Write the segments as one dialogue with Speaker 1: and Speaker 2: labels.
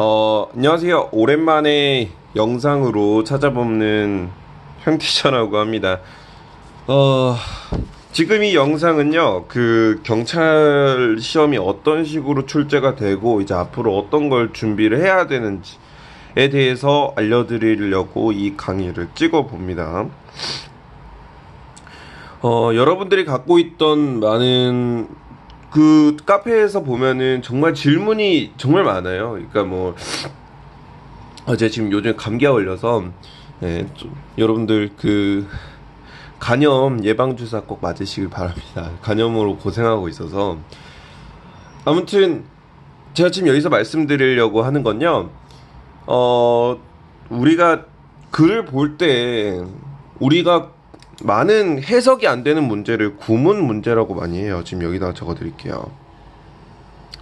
Speaker 1: 안녕하세요. 오랜만에 영상으로 찾아뵙는 형티처라고 합니다. 지금 이 영상은요, 그 경찰 시험이 어떤 식으로 출제가 되고, 이제 앞으로 어떤 걸 준비를 해야 되는지에 대해서 알려드리려고 이 강의를 찍어 봅니다. 여러분들이 갖고 있던 많은 그 카페에서 보면은 정말 질문이 정말 많아요. 그러니까 뭐 제가 지금 요즘 감기가 걸려서 여러분들 그 간염 예방 주사 꼭 맞으시길 바랍니다. 간염으로 고생하고 있어서 아무튼 제가 지금 여기서 말씀드리려고 하는 건요. 우리가 글을 볼 때 우리가 많은 해석이 안 되는 문제를 구문 문제라고 많이 해요. 지금 여기다가 적어 드릴게요.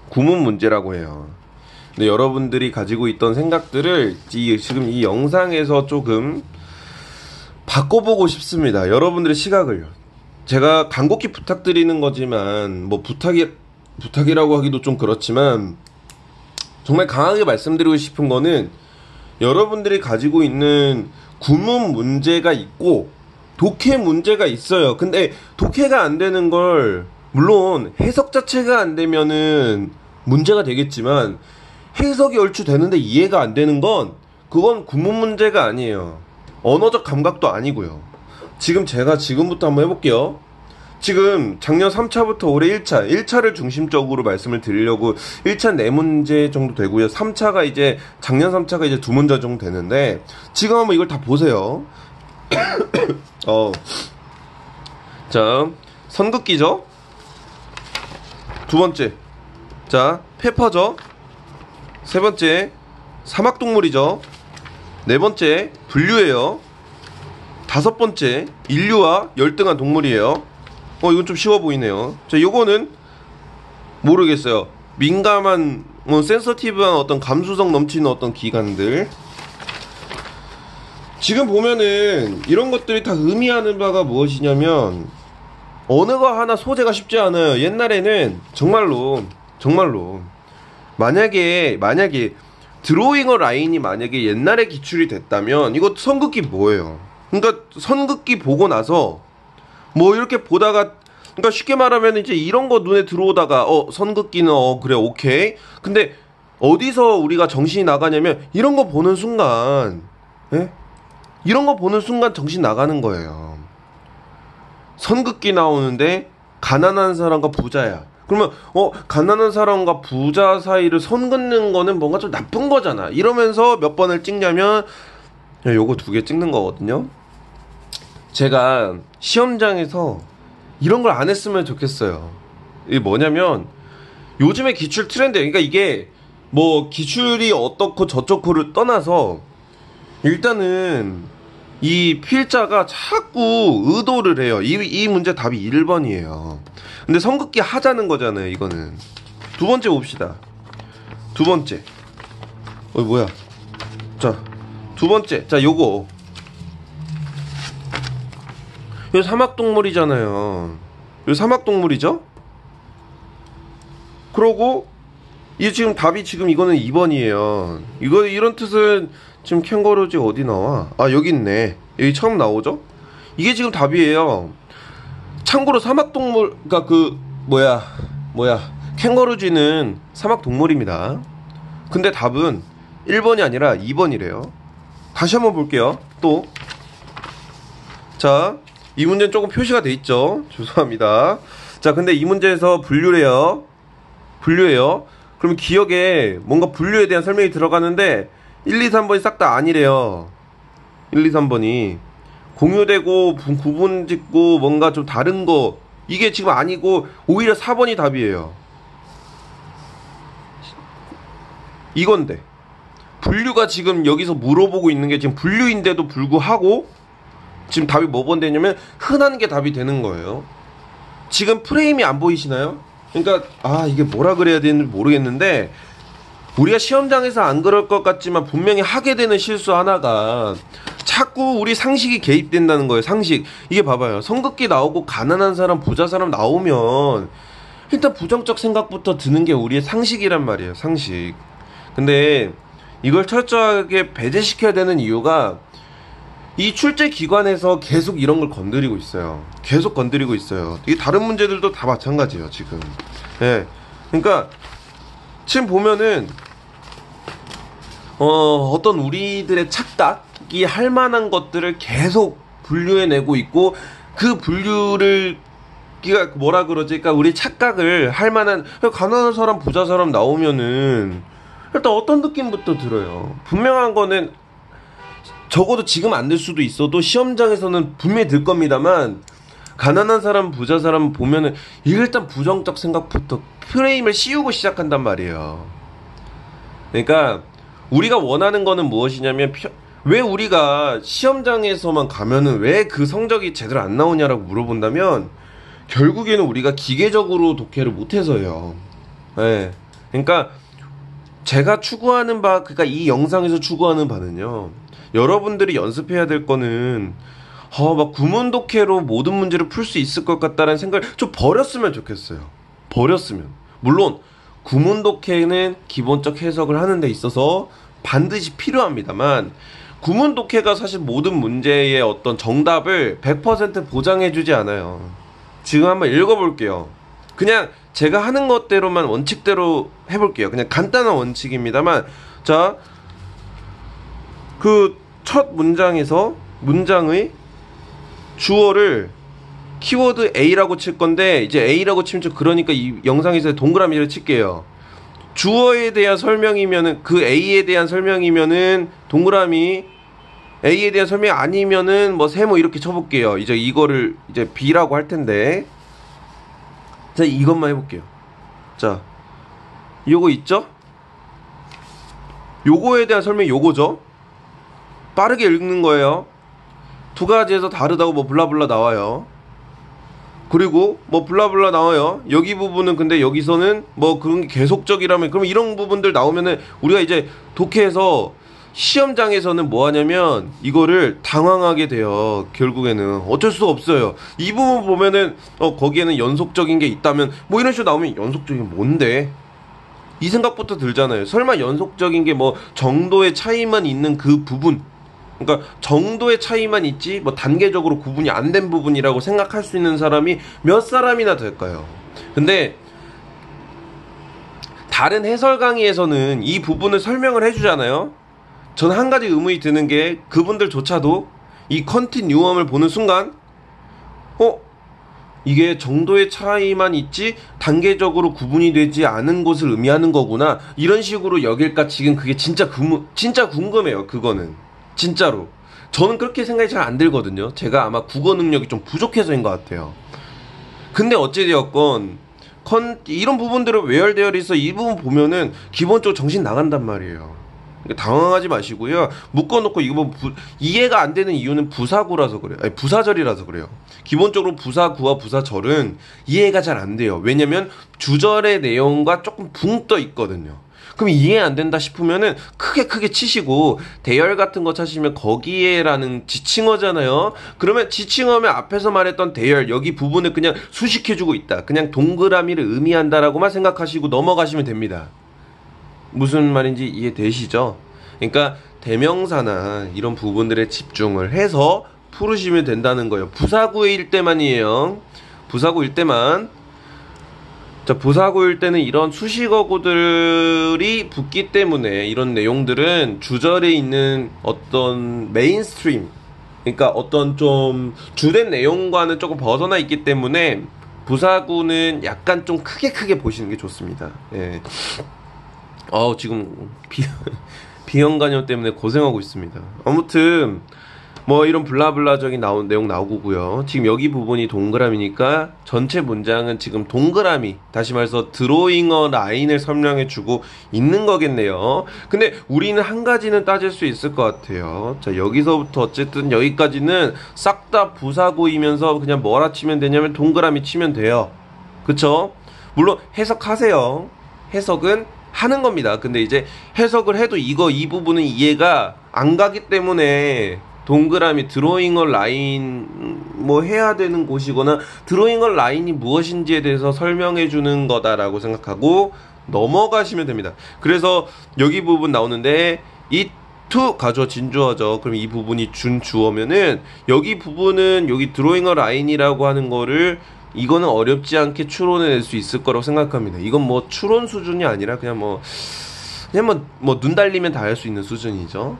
Speaker 1: 구문 문제라고 해요. 근데 여러분들이 가지고 있던 생각들을 지금 이 영상에서 조금 바꿔보고 싶습니다. 여러분들의 시각을요. 제가 간곡히 부탁드리는 거지만 뭐 부탁이라고 하기도 좀 그렇지만 정말 강하게 말씀드리고 싶은 거는 여러분들이 가지고 있는 구문 문제가 있고 독해 문제가 있어요. 근데 독해가 안 되는 걸 물론 해석 자체가 안 되면은 문제가 되겠지만 해석이 얼추 되는데 이해가 안 되는 건 그건 구문 문제가 아니에요. 언어적 감각도 아니고요. 제가 지금부터 한번 해볼게요. 지금 작년 3차부터 올해 1차를 중심적으로 말씀을 드리려고 1차 4문제 정도 되고요. 3차가 이제 작년 3차가 이제 2문제 정도 되는데 지금 한번 이걸 다 보세요. 자, 선긋기죠? 두 번째, 자, 페퍼죠? 세 번째, 사막동물이죠? 네 번째, 분류예요. 다섯 번째, 인류와 열등한 동물이에요. 이건 좀 쉬워 보이네요. 자, 요거는 모르겠어요. 민감한, 센서티브한 어떤 감수성 넘치는 어떤 기관들. 지금 보면은 이런 것들이 다 의미하는 바가 무엇이냐면 언어가 하나 소재가 쉽지 않아요. 옛날에는 정말로 만약에 드로잉어 라인이 만약에 옛날에 기출이 됐다면 이거 선긋기 뭐예요? 그러니까 선긋기 보고 나서 뭐 이렇게 보다가 그러니까 쉽게 말하면 이제 이런 거 눈에 들어오다가 선긋기는 그래 오케이. 근데 어디서 우리가 정신이 나가냐면 이런 거 보는 순간 이런 거 보는 순간 정신 나가는 거예요. 선긋기 나오는데 가난한 사람과 부자야. 그러면 가난한 사람과 부자 사이를 선긋는 거는 뭔가 좀 나쁜 거잖아. 이러면서 몇 번을 찍냐면 요거 2개 찍는 거거든요. 제가 시험장에서 이런 걸 안 했으면 좋겠어요. 이게 뭐냐면 요즘에 기출 트렌드, 그러니까 이게 뭐 기출이 어떻고 저쩌고를 떠나서 일단은 이 필자가 자꾸 의도를 해요. 이 문제 답이 1번이에요. 근데 선긋기 하자는 거잖아요, 이거는. 두 번째 봅시다. 두 번째. 뭐야. 자, 두 번째. 자, 요거. 이거 사막동물이잖아요. 이거 사막동물이죠? 그러고, 이게 지금 답이 지금 이거는 2번이에요. 이런 뜻은 지금 캥거루지 어디 나와? 여기 있네. 여기 처음 나오죠? 이게 지금 답이에요. 참고로 사막동물, 그니까 캥거루쥐는 사막동물입니다. 근데 답은 1번이 아니라 2번이래요. 다시 한번 볼게요. 또. 자, 이 문제는 조금 표시가 돼 있죠? 죄송합니다. 자, 근데 이 문제에서 분류예요. 그러면 기억에 뭔가 분류에 대한 설명이 들어가는데 1, 2, 3번이 싹 다 아니래요. 1, 2, 3번이 공유되고 구분 짓고 뭔가 좀 다른 거 이게 지금 아니고 오히려 4번이 답이에요. 이건데 분류가 지금 여기서 물어보고 있는 게 지금 분류인데도 불구하고 지금 답이 뭐 번되냐면 흔한 게 답이 되는 거예요. 지금 프레임이 안 보이시나요? 그러니까 이게 뭐라 그래야 되는지 모르겠는데 우리가 시험장에서 안 그럴 것 같지만 분명히 하게 되는 실수 하나가 자꾸 우리 상식이 개입된다는 거예요. 상식. 이게 봐봐요. 선긋기 나오고 가난한 사람, 부자 사람 나오면 일단 부정적 생각부터 드는 게 우리의 상식이란 말이에요. 상식. 근데 이걸 철저하게 배제시켜야 되는 이유가 이 출제 기관에서 계속 이런 걸 건드리고 있어요. 계속 건드리고 있어요. 이게 다른 문제들도 다 마찬가지예요, 지금. 예. 그러니까 지금 보면은 어떤 우리들의 착각이 할 만한 것들을 계속 분류해내고 있고, 그 분류를 뭐라 그러지? 그러니까 우리 착각을 할 만한, 가난한 사람, 부자 사람 나오면은 일단 어떤 느낌부터 들어요. 분명한 거는 적어도 지금 안 들 수도 있어도 시험장에서는 분명히 들 겁니다만, 가난한 사람, 부자 사람 보면은 일단 부정적 생각부터 프레임을 씌우고 시작한단 말이에요. 그러니까 우리가 원하는 거는 무엇이냐면, 왜 우리가 시험장에서만 가면은 왜 그 성적이 제대로 안 나오냐라고 물어본다면, 결국에는 우리가 기계적으로 독해를 못해서요. 네. 그러니까 제가 추구하는 바, 그러니까 이 영상에서 추구하는 바는요, 여러분들이 연습해야 될 거는 막 구문 독해로 모든 문제를 풀 수 있을 것 같다는 생각을 좀 버렸으면 좋겠어요. 버렸으면. 물론 구문 독해는 기본적 해석을 하는 데 있어서 반드시 필요합니다만, 구문 독해가 사실 모든 문제의 어떤 정답을 100% 보장해주지 않아요. 지금 한번 읽어볼게요. 그냥 제가 하는 것대로만 원칙대로 해볼게요. 그냥 간단한 원칙입니다만, 자, 그 첫 문장에서 문장의 주어를 키워드 A라고 칠 건데, 이제 A라고 치면 좀 그러니까 이 영상에서 동그라미를 칠게요. 주어에 대한 설명이면은, 그 A에 대한 설명이면은 동그라미, A에 대한 설명이 아니면은 뭐 세모 이렇게 쳐볼게요. 이제 이거를 이제 B라고 할 텐데, 자, 이것만 해볼게요. 자, 요거 있죠? 요거에 대한 설명이 요거죠? 빠르게 읽는 거예요. 두 가지에서 다르다고 뭐 블라블라 나와요. 그리고 뭐 블라블라 나와요. 여기 부분은 근데 여기서는 뭐 그런 게 계속적이라면, 그럼 이런 부분들 나오면은 우리가 이제 독해에서 시험장에서는 뭐 하냐면 이거를 당황하게 돼요. 결국에는 어쩔 수 없어요. 이 부분 보면은 거기에는 연속적인 게 있다면 뭐 이런 식으로 나오면 연속적인 뭔데? 이 생각부터 들잖아요. 설마 연속적인 게 뭐 정도의 차이만 있는 그 부분, 그러니까 정도의 차이만 있지 뭐 단계적으로 구분이 안 된 부분이라고 생각할 수 있는 사람이 몇 사람이나 될까요? 근데 다른 해설 강의에서는 이 부분을 설명을 해주잖아요. 저는 한 가지 의문이 드는 게, 그분들조차도 이 컨티뉴엄을 보는 순간 이게 정도의 차이만 있지 단계적으로 구분이 되지 않은 것을 의미하는 거구나, 이런 식으로 여길까. 지금 그게 진짜 궁금해요. 그거는 진짜로 저는 그렇게 생각이 잘 안 들거든요. 제가 아마 국어 능력이 좀 부족해서인 것 같아요. 근데 어찌되었건 이런 부분들은 외열되어 있어. 이 부분 보면은 기본적으로 정신 나간단 말이에요. 당황하지 마시고요. 묶어놓고 이거 뭐 이해가 안 되는 이유는 부사구라서 그래요. 아니, 부사절이라서 그래요. 기본적으로 부사구와 부사절은 이해가 잘 안 돼요. 왜냐면 주절의 내용과 조금 붕 떠 있거든요. 그럼 이해 안 된다 싶으면은 크게 치시고, 대열 같은 거 찾으시면 거기에라는 지칭어잖아요. 그러면 지칭어면 앞에서 말했던 대열, 여기 부분을 그냥 수식해주고 있다, 그냥 동그라미를 의미한다라고만 생각하시고 넘어가시면 됩니다. 무슨 말인지 이해되시죠? 그러니까 대명사나 이런 부분들에 집중을 해서 풀으시면 된다는 거예요. 부사구일 때만이에요. 부사구일 때만. 자, 부사구일 때는 이런 수식어구들이 붙기 때문에 이런 내용들은 주절에 있는 어떤 메인스트림, 그러니까 어떤 좀 주된 내용과는 조금 벗어나 있기 때문에 부사구는 약간 좀 크게 보시는 게 좋습니다. 예. 지금 비형 간염 때문에 고생하고 있습니다. 아무튼 뭐 이런 블라블라적인 내용 나오고요. 지금 여기 부분이 동그라미니까 전체 문장은 지금 동그라미, 다시 말해서 드로잉어 라인을 설명해주고 있는 거겠네요. 근데 우리는 한 가지는 따질 수 있을 것 같아요. 자, 여기서부터 어쨌든 여기까지는 싹 다 부사구이면서 그냥 뭐라 치면 되냐면 동그라미 치면 돼요. 그쵸? 물론 해석하세요. 해석은 하는 겁니다. 근데 이제 해석을 해도 이 부분은 이해가 안 가기 때문에 동그라미 드로잉어 라인 뭐 해야 되는 곳이거나 드로잉어 라인이 무엇인지에 대해서 설명해 주는 거다라고 생각하고 넘어가시면 됩니다. 그래서 여기 부분 나오는데 it to 가주어 진주어죠. 그럼 이 부분이 준주어면은 여기 부분은 여기 드로잉 어 라인이라고 하는 거를 이거는 어렵지 않게 추론해낼 수 있을 거라고 생각합니다. 이건 뭐 추론 수준이 아니라 그냥 뭐 눈 달리면 다 할 수 있는 수준이죠.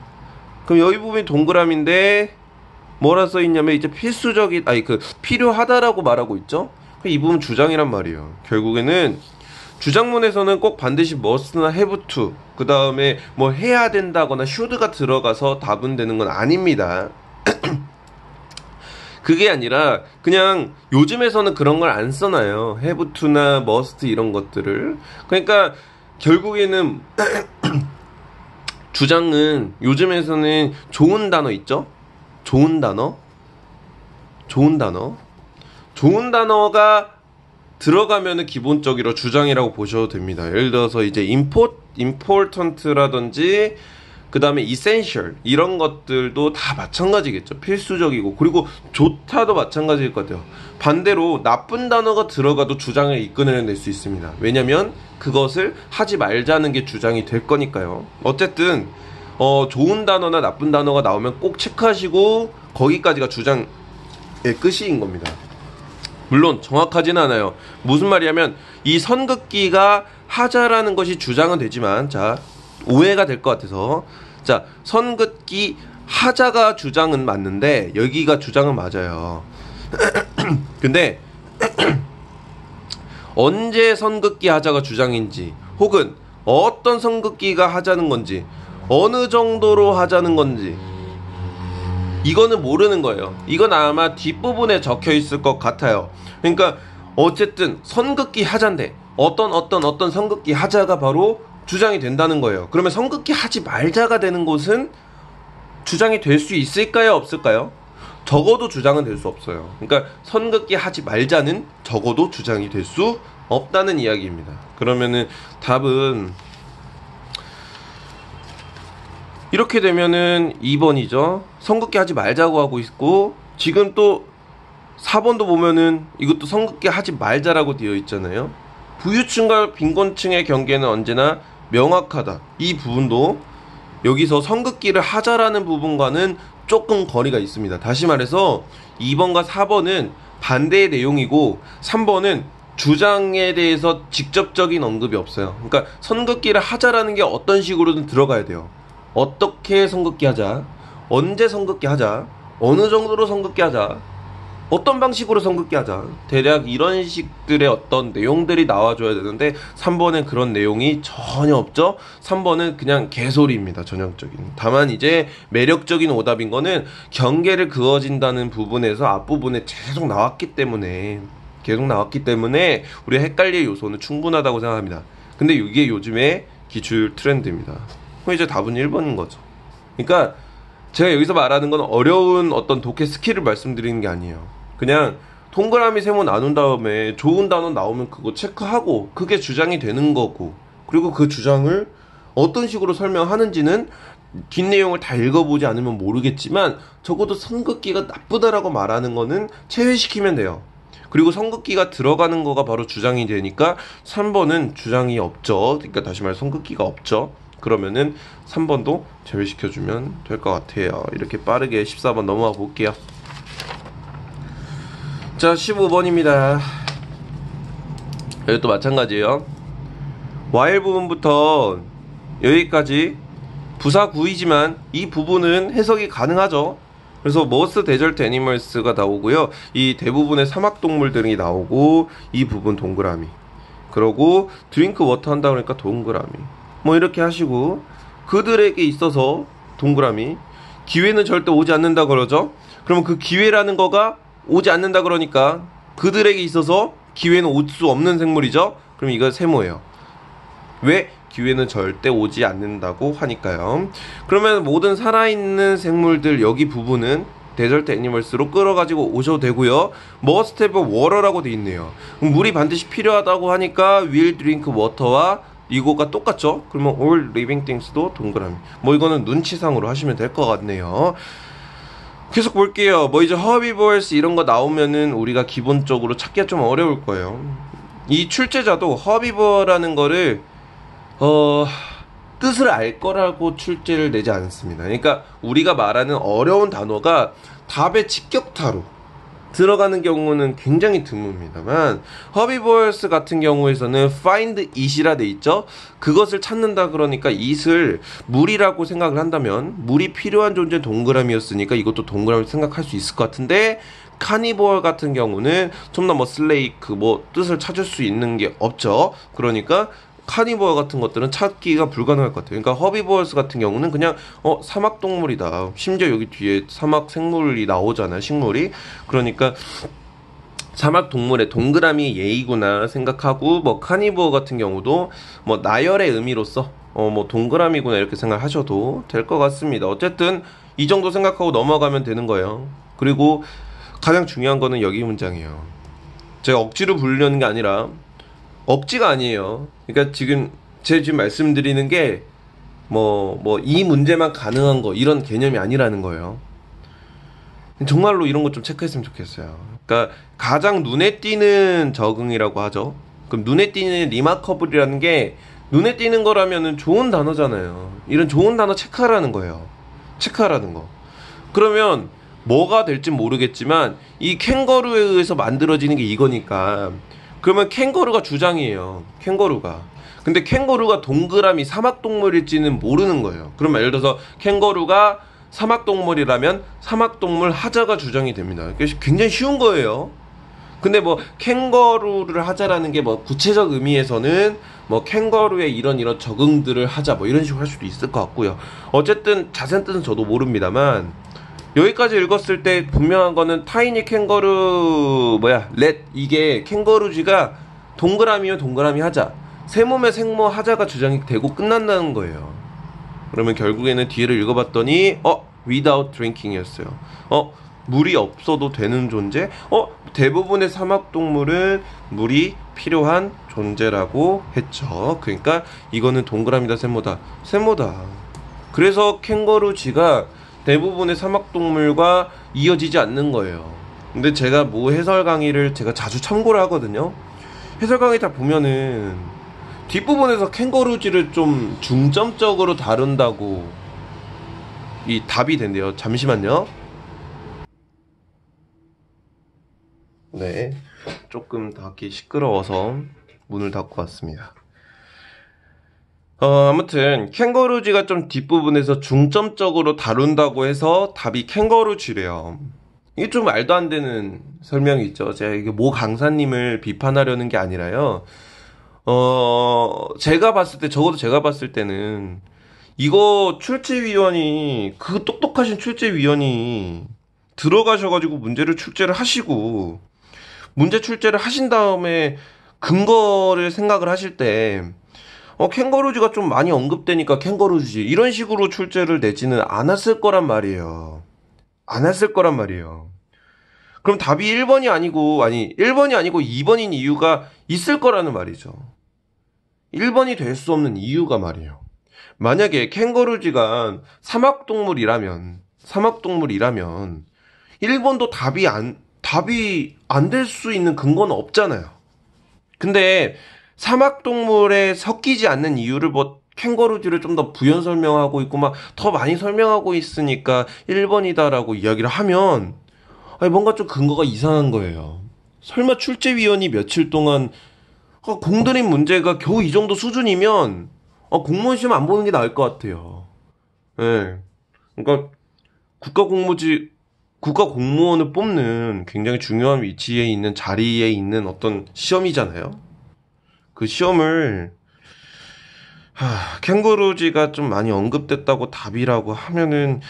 Speaker 1: 그럼 여기 부분이 동그라미인데 뭐라 써 있냐면 이제 필수적인 필요하다라고 말하고 있죠. 이 부분 주장이란 말이에요. 결국에는 주장문에서는 꼭 반드시 must나 have to 그 다음에 뭐 해야 된다거나 should가 들어가서 답은 되는 건 아닙니다. 그게 아니라 그냥 요즘에서는 그런 걸 안 써놔요. have to나 must 이런 것들을. 그러니까 결국에는 주장은 요즘에서는 좋은 단어 있죠? 좋은 단어가 들어가면은 기본적으로 주장이라고 보셔도 됩니다. 예를 들어서 이제 important라든지 그 다음에 essential 이런 것들도 다 마찬가지겠죠. 필수적이고 그리고 좋다도 마찬가지일 것 같아요. 반대로 나쁜 단어가 들어가도 주장을 이끌어낼 수 있습니다. 왜냐면 그것을 하지 말자는 게 주장이 될 거니까요. 어쨌든 좋은 단어나 나쁜 단어가 나오면 꼭 체크하시고 거기까지가 주장의 끝인 겁니다. 물론 정확하지는 않아요. 무슨 말이냐면 이 선긋기가 하자라는 것이 주장은 되지만 자 오해가 될 것 같아서 자 선긋기 하자가 주장은 맞는데 여기가 주장은 맞아요. 근데 언제 선긋기 하자가 주장인지 혹은 어떤 선긋기가 하자는 건지 어느 정도로 하자는 건지 이거는 모르는 거예요. 이건 아마 뒷부분에 적혀 있을 것 같아요. 그러니까 어쨌든 선긋기 하자인데 어떤 선긋기 하자가 바로 주장이 된다는 거예요. 그러면 선긋기 하지 말자가 되는 곳은 주장이 될 수 있을까요? 없을까요? 적어도 주장은 될 수 없어요. 그러니까 선긋기 하지 말자는 적어도 주장이 될 수 없다는 이야기입니다. 그러면은 답은 이렇게 되면은 2번이죠. 선긋기 하지 말자고 하고 있고 지금 또 4번도 보면은 이것도 선긋기 하지 말자라고 되어 있잖아요. 부유층과 빈곤층의 경계는 언제나 명확하다. 이 부분도 여기서 선긋기를 하자라는 부분과는 조금 거리가 있습니다. 다시 말해서 2번과 4번은 반대의 내용이고 3번은 주장에 대해서 직접적인 언급이 없어요. 그러니까 선긋기를 하자라는 게 어떤 식으로든 들어가야 돼요. 어떻게 선긋기 하자, 언제 선긋기 하자, 어느 정도로 선긋기 하자, 어떤 방식으로 선긋기 하자, 대략 이런 식들의 어떤 내용들이 나와줘야 되는데 3번엔 그런 내용이 전혀 없죠. 3번은 그냥 개소리입니다. 전형적인. 다만 이제 매력적인 오답인 거는 경계를 그어진다는 부분에서 앞부분에 계속 나왔기 때문에 우리가 헷갈릴 요소는 충분하다고 생각합니다. 근데 이게 요즘의 기출 트렌드입니다. 그럼 이제 답은 1번인 거죠. 그러니까 제가 여기서 말하는 건 어려운 어떤 독해 스킬을 말씀드리는 게 아니에요. 그냥 동그라미 세모 나눈 다음에 좋은 단어 나오면 그거 체크하고 그게 주장이 되는 거고, 그리고 그 주장을 어떤 식으로 설명하는지는 뒷내용을 다 읽어보지 않으면 모르겠지만 적어도 선긋기가 나쁘다라고 말하는 거는 체외시키면 돼요. 그리고 선긋기가 들어가는 거가 바로 주장이 되니까 3번은 주장이 없죠. 그러니까 다시 말해 선긋기가 없죠. 그러면은 3번도 제외시켜주면 될 것 같아요. 이렇게 빠르게 14번 넘어가 볼게요. 자, 15번입니다. 여기 또 마찬가지예요. while 부분부터 여기까지 부사구이지만 이 부분은 해석이 가능하죠. 그래서 most desert animals가 나오고요. 이 대부분의 사막동물들이 나오고 이 부분 동그라미. 그러고 drink water 한다 그러니까 동그라미. 뭐 이렇게 하시고 그들에게 있어서 동그라미. 기회는 절대 오지 않는다 그러죠. 그러면 그 기회라는 거가 오지 않는다 그러니까 그들에게 있어서 기회는 올 수 없는 생물이죠. 그럼 이거 세모예요. 왜? 기회는 절대 오지 않는다고 하니까요. 그러면 모든 살아있는 생물들 여기 부분은 데저트 애니멀스로 끌어가지고 오셔도 되고요. must have water라고 돼 있네요. 그럼 물이 반드시 필요하다고 하니까 will drink water와 이거가 똑같죠? 그러면 all living things도 동그라미. 뭐 이거는 눈치상으로 하시면 될 것 같네요. 계속 볼게요. 뭐 이제 herbivores 이런 거 나오면은 우리가 기본적으로 찾기가 좀 어려울 거예요. 이 출제자도 herbivore라는 거를 뜻을 알 거라고 출제를 내지 않습니다. 그러니까 우리가 말하는 어려운 단어가 답의 직격타로 들어가는 경우는 굉장히 드뭅니다만, 허비버스 같은 경우에서는 find it이라 돼 있죠. 그것을 찾는다, 그러니까 it을 물이라고 생각을 한다면 물이 필요한 존재 동그라미였으니까 이것도 동그라미 생각할 수 있을 것 같은데, 카니볼 같은 경우는 좀 더 뭐 슬레이크 뭐 뜻을 찾을 수 있는 게 없죠. 그러니까 카니버어 같은 것들은 찾기가 불가능할 것 같아요. 그러니까 허비버스 같은 경우는 그냥 사막 동물이다. 심지어 여기 뒤에 사막 생물이 나오잖아요. 식물이. 그러니까 사막 동물의 동그라미 예의구나 생각하고, 뭐 카니버어 같은 경우도 뭐 나열의 의미로서 뭐 동그라미구나 이렇게 생각하셔도 될 것 같습니다. 어쨌든 이 정도 생각하고 넘어가면 되는 거예요. 그리고 가장 중요한 거는 여기 문장이에요. 제가 억지로 부르려는 게 아니라, 억지가 아니에요. 그러니까 제가 지금 말씀드리는 게 이 문제만 가능한 거 이런 개념이 아니라는 거예요. 정말로 이런 거 좀 체크했으면 좋겠어요. 그러니까 가장 눈에 띄는 적응이라고 하죠. 그럼 눈에 띄는 리마커블이라는 게 눈에 띄는 거라면은 좋은 단어잖아요. 이런 좋은 단어 체크하라는 거예요. 체크하라는 거. 그러면 뭐가 될진 모르겠지만 이 캥거루에 의해서 만들어지는 게 이거니까, 그러면 캥거루가 주장이에요. 캥거루가. 근데 캥거루가 동그라미 사막동물일지는 모르는 거예요. 그러면 예를 들어서 캥거루가 사막동물이라면 사막동물 하자가 주장이 됩니다. 굉장히 쉬운 거예요. 근데 뭐 캥거루를 하자라는 게 뭐 구체적 의미에서는 뭐 캥거루의 이런 적응들을 하자 뭐 이런 식으로 할 수도 있을 것 같고요. 어쨌든 자세한 뜻은 저도 모릅니다만, 여기까지 읽었을 때 분명한 거는 타이니 캥거루 렛, 이게 캥거루지가 동그라미면 동그라미 하자, 세모면 생모 하자가 주장이 되고 끝난다는 거예요. 그러면 결국에는 뒤를 읽어봤더니 without drinking 이었어요. 물이 없어도 되는 존재? 대부분의 사막동물은 물이 필요한 존재라고 했죠. 그러니까 이거는 동그라미다 세모다? 세모다. 그래서 캥거루지가 대부분의 사막동물과 이어지지 않는 거예요. 근데 제가 뭐 해설 강의를 제가 자주 참고를 하거든요. 해설 강의 다 보면은 뒷부분에서 캥거루지를 좀 중점적으로 다룬다고 이 답이 된대요. 잠시만요. 네, 조금 닫기 시끄러워서 문을 닫고 왔습니다. 아무튼 캥거루쥐가 좀 뒷부분에서 중점적으로 다룬다고 해서 답이 캥거루쥐래요. 이게 좀 말도 안 되는 설명이 있죠. 제가 이게 모 강사님을 비판하려는 게 아니라요. 적어도 제가 봤을 때는 이거 출제위원이, 그 똑똑하신 출제위원이 들어가셔가지고 문제를 출제를 하시고, 문제 출제를 하신 다음에 근거를 생각을 하실 때 캥거루지가 좀 많이 언급되니까 캥거루지 이런 식으로 출제를 내지는 않았을 거란 말이에요. 않았을 거란 말이에요. 그럼 답이 1번이 아니고 2번인 이유가 있을 거라는 말이죠. 1번이 될 수 없는 이유가 말이에요. 만약에 캥거루지가 사막동물이라면 1번도 답이 안 될 수 있는 근거는 없잖아요. 근데 사막동물에 섞이지 않는 이유를 뭐 캥거루지를 좀 더 부연 설명하고 있고 막 더 많이 설명하고 있으니까 1번이다라고 이야기를 하면, 뭔가 좀 근거가 이상한 거예요. 설마 출제위원이 며칠 동안 공들인 문제가 겨우 이 정도 수준이면 공무원 시험 안 보는 게 나을 것 같아요. 예. 그러니까 국가공무원을 뽑는 굉장히 중요한 위치에 있는, 자리에 있는 어떤 시험이잖아요. 그 시험을 캥거루지가 좀 많이 언급됐다고 답이라고 하면은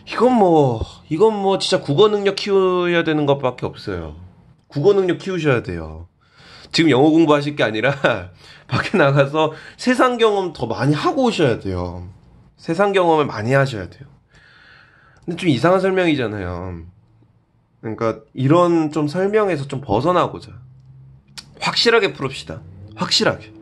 Speaker 1: 이건 뭐 진짜 국어 능력 키워야 되는 것밖에 없어요. 국어 능력 키우셔야 돼요. 지금 영어 공부하실 게 아니라 밖에 나가서 세상 경험 더 많이 하고 오셔야 돼요. 세상 경험을 많이 하셔야 돼요. 근데 좀 이상한 설명이잖아요. 그러니까 이런 좀 설명에서 좀 벗어나고자 확실하게 풀읍시다. 확실하게.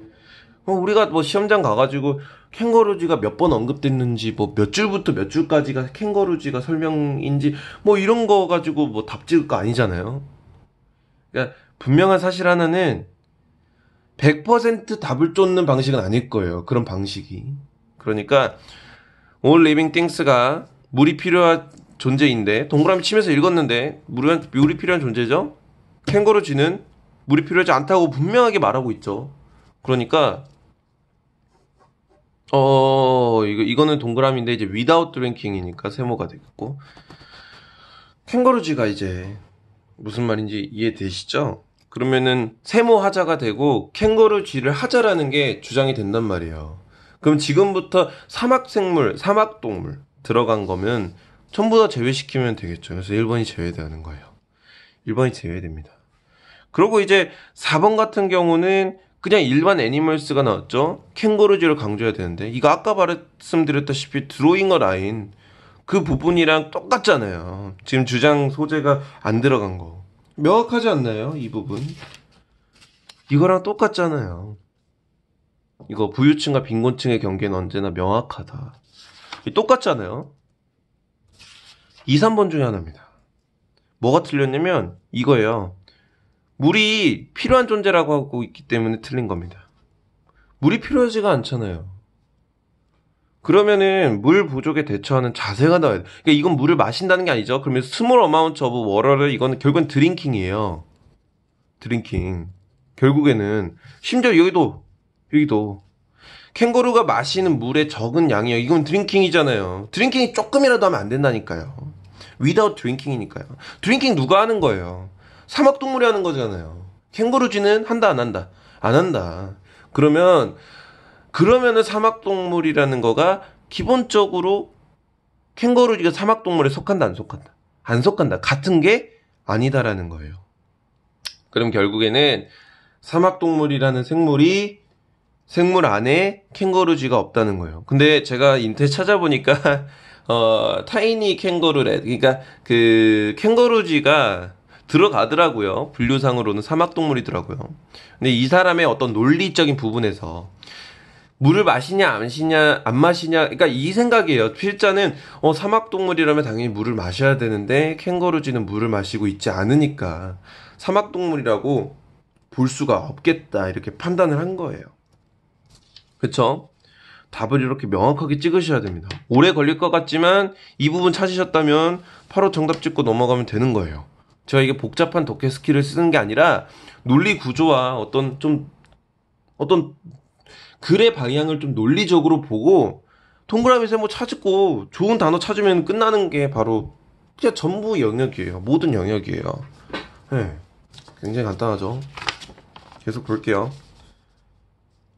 Speaker 1: 우리가 뭐 시험장 가가지고 캥거루지가 몇 번 언급됐는지, 뭐 몇 줄부터 몇 줄까지가 캥거루지가 설명인지, 뭐 이런 거 가지고 뭐 답 찍을 거 아니잖아요. 그러니까 분명한 사실 하나는 100% 답을 쫓는 방식은 아닐 거예요. 그런 방식이. 그러니까 All living things가 물이 필요한 존재인데 동그라미 치면서 읽었는데 물이 필요한 존재죠. 캥거루 쥐는 물이 필요하지 않다고 분명하게 말하고 있죠. 그러니까 이거는 동그라미인데 이제 without drinking이니까 세모가 되겠고, 캥거루쥐가 이제 무슨 말인지 이해되시죠? 그러면은 세모 하자가 되고 캥거루쥐를 하자라는 게 주장이 된단 말이에요. 그럼 지금부터 사막생물, 사막동물 들어간 거면 전부 다 제외시키면 되겠죠. 그래서 1번이 제외되는 거예요. 1번이 제외됩니다. 그리고 이제 4번 같은 경우는 그냥 일반 애니멀스가 나왔죠. 캥거루쥐를 강조해야 되는데 이거 아까 말씀드렸다시피 드로잉어 라인 그 부분이랑 똑같잖아요. 지금 주장 소재가 안 들어간 거 명확하지 않나요? 이 부분 이거랑 똑같잖아요. 이거 부유층과 빈곤층의 경계는 언제나 명확하다. 똑같잖아요. 2, 3번 중에 하나입니다. 뭐가 틀렸냐면 이거예요. 물이 필요한 존재라고 하고 있기 때문에 틀린 겁니다. 물이 필요하지가 않잖아요. 그러면은 물 부족에 대처하는 자세가 나와야 돼. 그러니까 이건 물을 마신다는 게 아니죠. 그러면 스몰 어마운트 오브 워터를 이거는 결국엔 드링킹이에요. 드링킹. 결국에는 심지어 여기도 캥거루가 마시는 물의 적은 양이에요. 이건 드링킹이잖아요. 드링킹이 조금이라도 하면 안 된다니까요. without drinking이니까요. 드링킹 누가 하는 거예요? 사막동물이 하는 거잖아요. 캥거루쥐는 한다 안 한다? 안 한다. 그러면은 사막동물이라는 거가 기본적으로 캥거루쥐가 사막동물에 속한다 안 속한다? 안 속한다. 같은 게 아니다라는 거예요. 그럼 결국에는 사막동물이라는 생물 안에 캥거루쥐가 없다는 거예요. 근데 제가 인터넷 찾아보니까 타이니 캥거루렛, 그러니까 그 캥거루쥐가 들어가더라고요. 분류상으로는 사막동물이더라고요. 근데 이 사람의 어떤 논리적인 부분에서 물을 마시냐 안 마시냐, 그러니까 이 생각이에요. 필자는 사막동물이라면 당연히 물을 마셔야 되는데 캥거루쥐는 물을 마시고 있지 않으니까 사막동물이라고 볼 수가 없겠다, 이렇게 판단을 한 거예요. 그쵸? 답을 이렇게 명확하게 찍으셔야 됩니다. 오래 걸릴 것 같지만 이 부분 찾으셨다면 바로 정답 찍고 넘어가면 되는 거예요. 제가 이게 복잡한 독해 스킬을 쓰는 게 아니라 논리 구조와 어떤 글의 방향을 좀 논리적으로 보고 동그라미 세모 찾고 좋은 단어 찾으면 끝나는 게 바로 그냥 전부 영역이에요. 모든 영역이에요. 네, 굉장히 간단하죠. 계속 볼게요.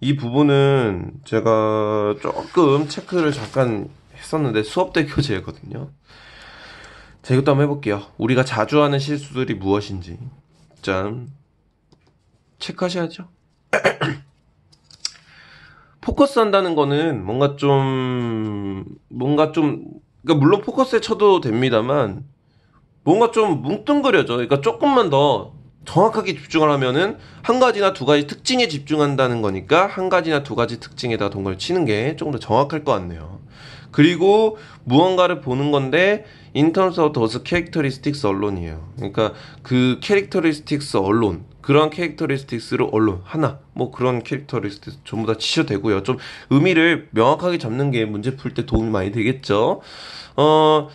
Speaker 1: 이 부분은 제가 조금 체크를 잠깐 했었는데 수업대 교재거든요. 자, 이것도 한번 해볼게요. 우리가 자주 하는 실수들이 무엇인지 짠 체크하셔야죠. 포커스 한다는 거는 뭔가 좀 그러니까 물론 포커스에 쳐도 됩니다만 뭔가 좀 뭉뚱그려져. 그러니까 조금만 더 정확하게 집중을 하면은 한 가지나 두 가지 특징에 집중한다는 거니까 한 가지나 두 가지 특징에다 동그라미 치는 게 조금 더 정확할 것 같네요. 그리고 무언가를 보는 건데 in terms of those characteristics allone이에요. 그러니까 그 characteristics alone, 그런 characteristics로 alone 하나, 뭐 그런 characteristics 전부 다 치셔도 되고요. 좀 의미를 명확하게 잡는 게 문제 풀 때 도움이 많이 되겠죠. To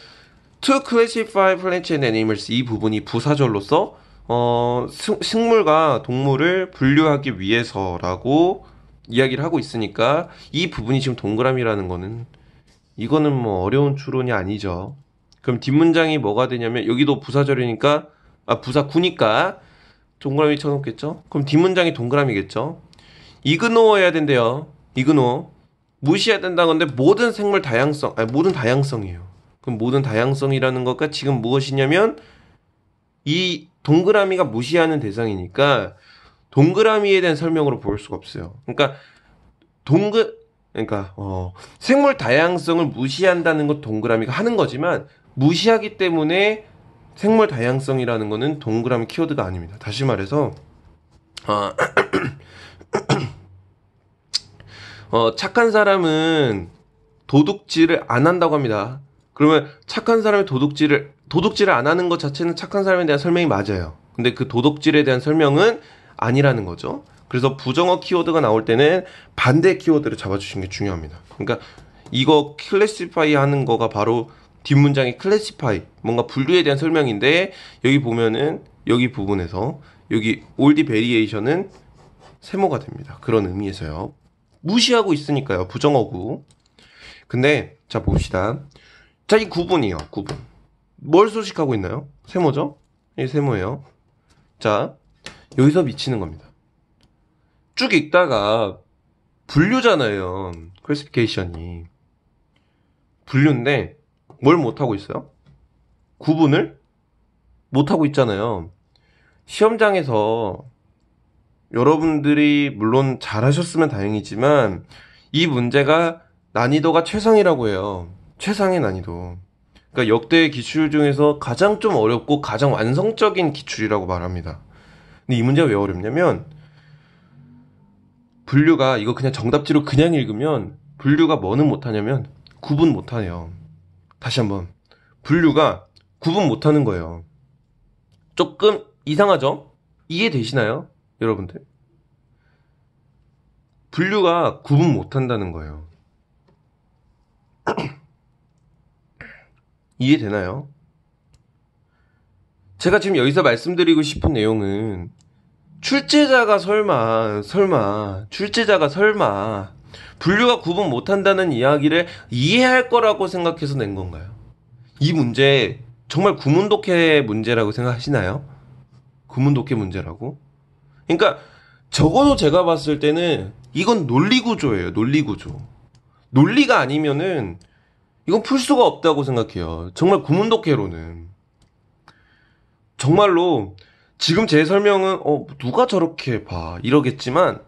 Speaker 1: classify plants and animals, 이 부분이 부사절로서 식물과 동물을 분류하기 위해서라고 이야기를 하고 있으니까 이 부분이 지금 동그라미라는 거는 이거는 뭐 어려운 추론이 아니죠. 그럼 뒷문장이 뭐가 되냐면 여기도 부사절이니까 부사구니까 동그라미 쳐놓겠죠. 그럼 뒷문장이 동그라미겠죠. 이그노어 해야 된대요. 이그노어 무시해야 된다는 건데 모든 생물 다양성, 모든 다양성이에요. 그럼 모든 다양성이라는 것과 지금 무엇이냐면 이 동그라미가 무시하는 대상이니까 동그라미에 대한 설명으로 볼 수가 없어요. 그러니까 생물 다양성을 무시한다는 것 동그라미가 하는 거지만 무시하기 때문에 생물 다양성이라는 거는 동그라미 키워드가 아닙니다. 다시 말해서 착한 사람은 도둑질을 안 한다고 합니다. 그러면 착한 사람이 도둑질을 안 하는 것 자체는 착한 사람에 대한 설명이 맞아요. 근데 그 도둑질에 대한 설명은 아니라는 거죠. 그래서 부정어 키워드가 나올 때는 반대 키워드를 잡아주시는 게 중요합니다. 그러니까 이거 클래시파이 하는 거가 바로 뒷문장의 클래시파이, 뭔가 분류에 대한 설명인데, 여기 보면은 여기 부분에서 여기 all the variation은 세모가 됩니다. 그런 의미에서요. 무시하고 있으니까요. 부정어구. 근데 자 봅시다. 자, 이 구분이요. 구분. 뭘 소식하고 있나요? 세모죠? 이 세모예요. 자, 여기서 미치는 겁니다. 쭉 읽다가 분류잖아요. 클래시피케이션이. 분류인데 뭘 못하고 있어요? 구분을 못하고 있잖아요. 시험장에서 여러분들이 물론 잘하셨으면 다행이지만 이 문제가 난이도가 최상이라고 해요. 최상의 난이도. 그러니까 역대 기출 중에서 가장 좀 어렵고 가장 완성적인 기출이라고 말합니다. 근데 이 문제가 왜 어렵냐면, 분류가 이거 그냥 정답지로 그냥 읽으면 분류가 뭐는 못하냐면 구분 못하네요. 다시 한번. 분류가 구분 못하는 거예요. 조금 이상하죠? 이해되시나요? 여러분들? 분류가 구분 못한다는 거예요. 이해되나요? 제가 지금 여기서 말씀드리고 싶은 내용은, 출제자가 설마 분류가 구분 못한다는 이야기를 이해할 거라고 생각해서 낸 건가요? 이 문제 정말 구문독해 문제라고 생각하시나요? 구문독해 문제라고? 그러니까 적어도 제가 봤을 때는 이건 논리구조예요. 논리구조. 논리가 아니면은 이건 풀 수가 없다고 생각해요. 정말 구문독해로는. 정말로 지금 제 설명은 누가 저렇게 봐 이러겠지만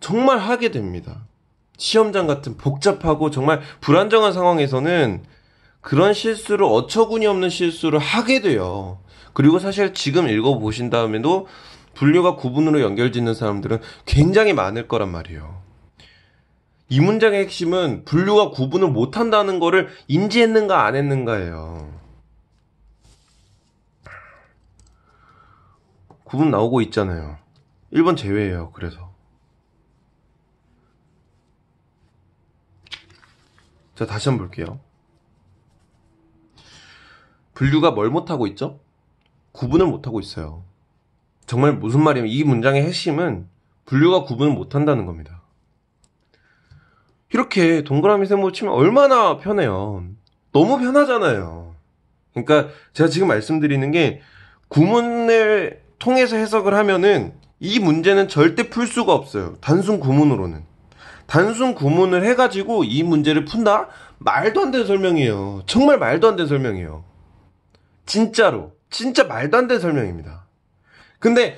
Speaker 1: 정말 하게 됩니다. 시험장 같은 복잡하고 정말 불안정한 상황에서는 그런 실수를, 어처구니 없는 실수를 하게 돼요. 그리고 사실 지금 읽어보신 다음에도 분류가 구분으로 연결짓는 사람들은 굉장히 많을 거란 말이에요. 이 문장의 핵심은 분류가 구분을 못한다는 거를 인지했는가 안 했는가예요. 구분 나오고 있잖아요. 1번 제외예요. 그래서 자, 다시 한번 볼게요. 분류가 뭘 못하고 있죠? 구분을 못하고 있어요. 정말 무슨 말이냐면 이 문장의 핵심은 분류가 구분을 못한다는 겁니다. 이렇게 동그라미 세모 치면 얼마나 편해요. 너무 편하잖아요. 그러니까 제가 지금 말씀드리는 게, 구문을 통해서 해석을 하면은 이 문제는 절대 풀 수가 없어요. 단순 구문으로는. 단순 구문을 해가지고 이 문제를 푼다? 말도 안 되는 설명이에요. 정말 말도 안 되는 설명이에요. 진짜로. 진짜 말도 안 되는 설명입니다. 근데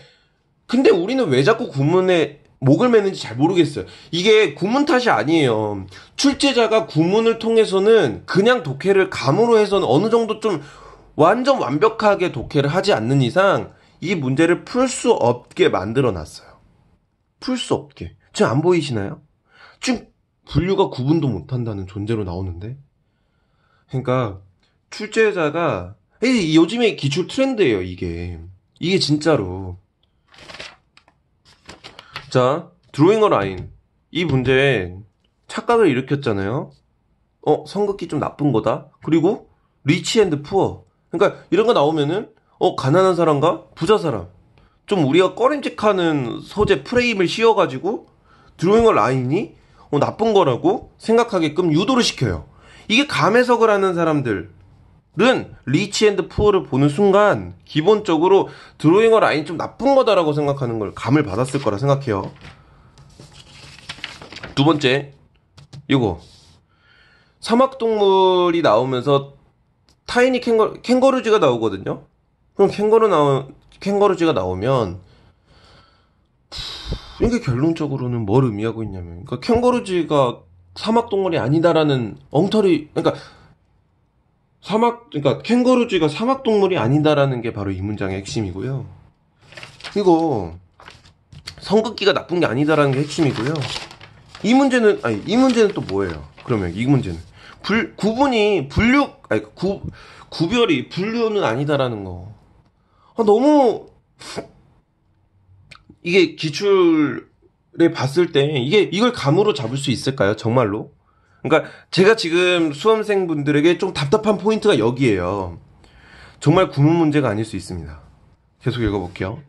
Speaker 1: 우리는 왜 자꾸 구문에 목을 매는지 잘 모르겠어요. 이게 구문 탓이 아니에요. 출제자가 구문을 통해서는 그냥 독해를 감으로 해서는 어느 정도 좀 완전 완벽하게 독해를 하지 않는 이상 이 문제를 풀 수 없게 만들어 놨어요. 풀 수 없게. 지금 안 보이시나요? 지금 분류가 구분도 못한다는 존재로 나오는데. 그러니까 출제자가, 요즘에 기출 트렌드예요. 이게 진짜로. 자, 드로잉 어 라인. 이 문제에 착각을 일으켰잖아요. 성극기 좀 나쁜 거다. 그리고 리치 앤드 푸어. 그러니까 이런 거 나오면은 가난한 사람과 부자 사람, 좀 우리가 꺼림직하는 소재 프레임을 씌워가지고 드로잉 어 라인이 나쁜 거라고 생각하게끔 유도를 시켜요. 이게 감 해석을 하는 사람들은 리치 앤드 푸어를 보는 순간 기본적으로 드로잉 어 라인 좀 나쁜 거다라고 생각하는 걸 감을 받았을 거라 생각해요. 두 번째, 이거 사막동물이 나오면서 타이니 캥거루쥐가 나오거든요. 그럼 캥거루쥐가 나오면 이게 결론적으로는 뭘 의미하고 있냐면, 그러니까 캥거루쥐가 사막동물이 아니다라는 엉터리, 그러니까 캥거루쥐가 사막동물이 아니다라는 게 바로 이 문장의 핵심이고요. 이거 성극기가 나쁜 게 아니다라는 게 핵심이고요. 이 문제는 또 뭐예요? 그러면 이 문제는 구별이 분류는 아니다라는 거. 너무 이게 기출에 봤을 때 이걸 감으로 잡을 수 있을까요? 정말로? 그러니까 제가 지금 수험생분들에게 좀 답답한 포인트가 여기에요. 정말 구문 문제가 아닐 수 있습니다. 계속 읽어볼게요.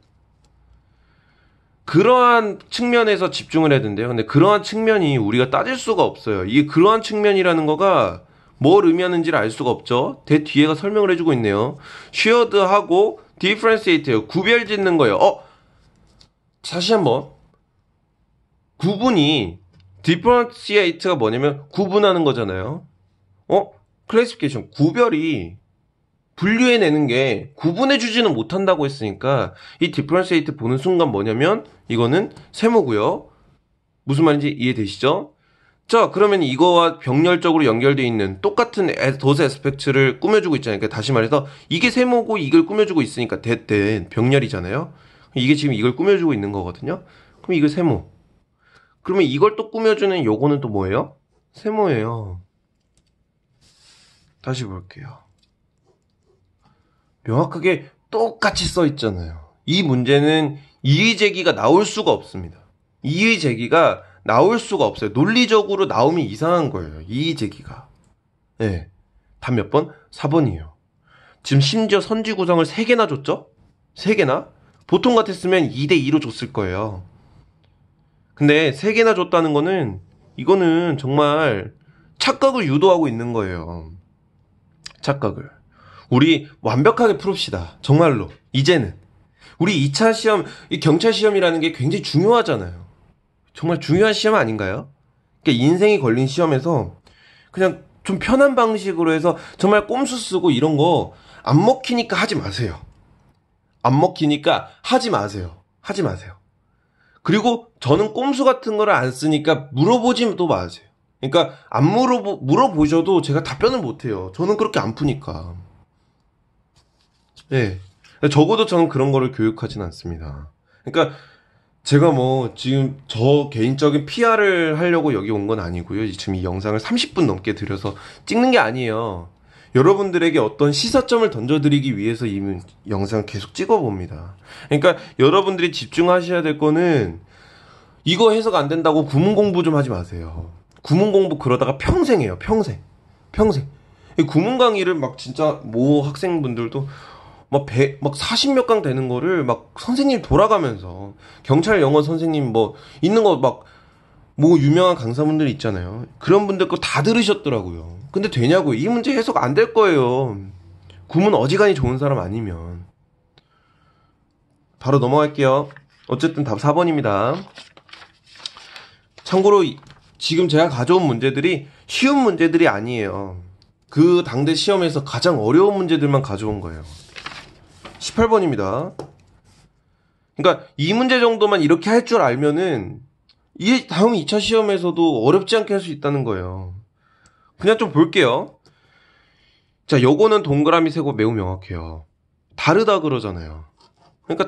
Speaker 1: 그러한 측면에서 집중을 해야 된대요. 근데 그러한 측면이 우리가 따질 수가 없어요. 이게 그러한 측면이라는 거가 뭘 의미하는지를 알 수가 없죠. 대 뒤에가 설명을 해주고 있네요. shared하고 differentiate예요. 구별 짓는 거예요. 다시 한번. 구분이 differentiate가 뭐냐면 구분하는 거잖아요. classification 구별이 분류해내는 게 구분해주지는 못한다고 했으니까 이 differentiate 보는 순간 뭐냐면 이거는 세모고요. 무슨 말인지 이해되시죠? 자, 그러면 이거와 병렬적으로 연결되어 있는 똑같은 도스 에스펙트를 꾸며주고 있잖아요. 그러니까 다시 말해서 이게 세모고 이걸 꾸며주고 있으니까 대된 병렬이잖아요. 이게 지금 이걸 꾸며주고 있는 거거든요. 그럼 이거 세모. 그러면 이걸 또 꾸며주는 요거는 또 뭐예요? 세모예요. 다시 볼게요. 명확하게 똑같이 써 있잖아요. 이 문제는 이의 제기가 나올 수가 없습니다. 이의 제기가 나올 수가 없어요. 논리적으로 나오면 이상한 거예요. 이의 제기가. 네. 답 몇 번? 4번이에요. 지금 심지어 선지 구성을 3개나 줬죠? 3개나? 보통 같았으면 2대2로 줬을 거예요. 근데 3개나 줬다는 거는 이거는 정말 착각을 유도하고 있는 거예요. 착각을. 우리 완벽하게 풀읍시다. 정말로. 이제는. 우리 2차 시험, 이 경찰 시험이라는 게 굉장히 중요하잖아요. 정말 중요한 시험 아닌가요? 그러니까 인생이 걸린 시험에서 그냥 좀 편한 방식으로 해서 정말 꼼수 쓰고 이런 거 안 먹히니까 하지 마세요. 안 먹히니까 하지 마세요. 하지 마세요. 그리고 저는 꼼수 같은 거를 안 쓰니까 물어보지도 마세요. 그러니까 안 물어보셔도 제가 답변을 못 해요. 저는 그렇게 안 푸니까. 네. 적어도 저는 그런 거를 교육하진 않습니다. 그러니까 제가 뭐 지금 저 개인적인 PR을 하려고 여기 온 건 아니고요. 지금 이 영상을 30분 넘게 들여서 찍는 게 아니에요. 여러분들에게 어떤 시사점을 던져드리기 위해서 이 영상을 계속 찍어봅니다. 그러니까 여러분들이 집중하셔야 될 거는 이거 해석 안 된다고 구문 공부 좀 하지 마세요. 구문 공부 그러다가 평생 해요. 평생. 이 구문 강의를 막 진짜 모 학생분들도 막 40몇 강 되는 거를 막 선생님 돌아가면서 경찰 영어 선생님 뭐 있는 거 막 뭐 유명한 강사분들 있잖아요. 그런 분들 거 다 들으셨더라고요. 근데 되냐고요. 이 문제 해석 안 될 거예요. 구문 어지간히 좋은 사람 아니면. 바로 넘어갈게요. 어쨌든 답 4번입니다. 참고로 지금 제가 가져온 문제들이 쉬운 문제들이 아니에요. 그 당대 시험에서 가장 어려운 문제들만 가져온 거예요. 18번입니다. 그러니까 이 문제 정도만 이렇게 할 줄 알면은 이 다음 2차 시험에서도 어렵지 않게 할 수 있다는 거예요. 그냥 좀 볼게요. 자, 요거는 동그라미 세고 매우 명확해요. 다르다 그러잖아요. 그러니까